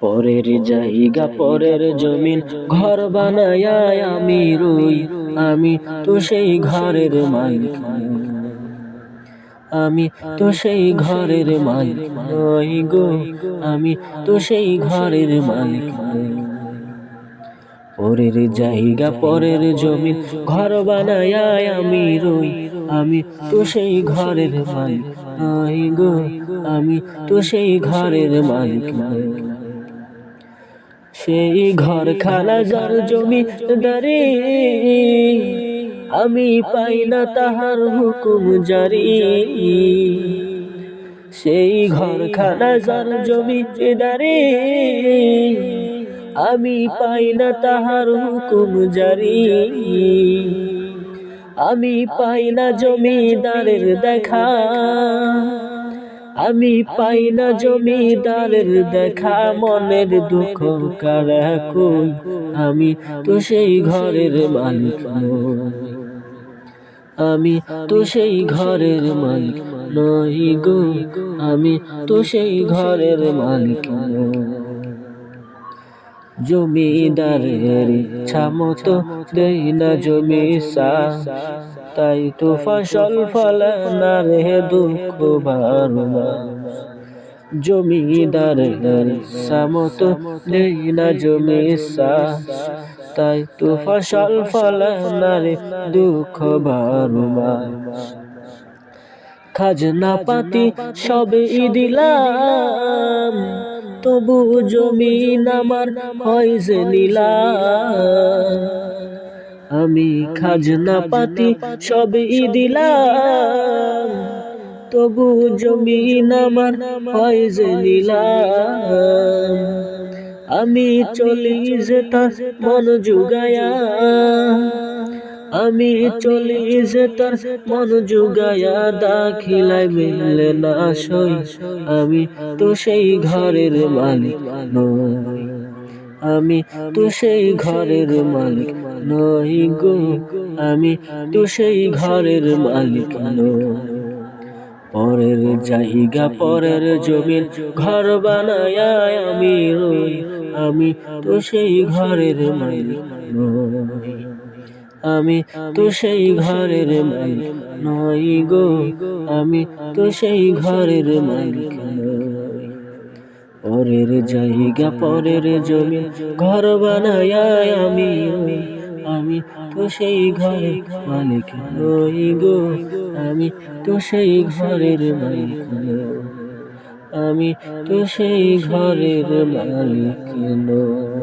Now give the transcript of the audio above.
পরের জায়গা পরের জমিন ঘর বানায়া আমি রই, আমি তো সেই ঘরের মালিক নই। আমি তো সেই ঘরের মালিক নই গো, আমি তো সেই ঘরের মালিক নই। পরের জায়গা পরের জমিন ঘর বানায়া আমি রই, আমি তো সেই ঘরের মালিক নই গো, আমি তো সেই ঘরের মালিক নই। সেই ঘরখানা যার জমি দারি, আমি পাই না তাহার হুকুম জারি। সেই ঘরখানা যার জমি দারি, আমি পাই না তাহার হুকুম জারি। আমি পাই না জমিদারের দেখা, আমি পাই না জমিদারের দেখা। মনের দুঃখ কারা কই, আমি তো সেই ঘরের মালিক নই। আমি তো সেই ঘরের মালিক নই গো, আমি তো সেই ঘরের মালিক নই। জমিদারের ইচ্ছা মতো দেই না জমি সাথ, তাই তো ফসল ফলে না রে দুঃখ বারবার। জমিদারের ইচ্ছা মতো দেই না জমি সাথ, তাই তো ফসল ফলে না রে দুঃখ বারবার। খাজনা পাতি সবই দিলাম, তবু জমিন আমার হয় যে নিলাম। আমি খাজনা পাতি সবই দিলাম, তবু জমিন আমার হয় যে নিলাম। আমি চলি যে তার মন জুগায়া, আমি চলি যে তার মন জুগায়া, দাখিলায় মেলে না সই, আমি তো সেই ঘরের মালিক নই। আমি তো সেই ঘরের মালিক নই গো, আমি তো সেই ঘরের মালিক নই। পরের জায়গা পরের জমিন ঘর বানায়া আমি রই, আমি তো সেই ঘরের মালিক নই। আমি তো সেই ঘরের মালিক নই গো, আমি তো সেই ঘরের মালিক নই। পরের জায়গা পরের জমিন ঘর বানায়া আমি রই, আমি তো সেই ঘরের মালিক নই গো, আমি তো সেই ঘরের মালিক নই। আমি তো সেই ঘরের মালিক নই।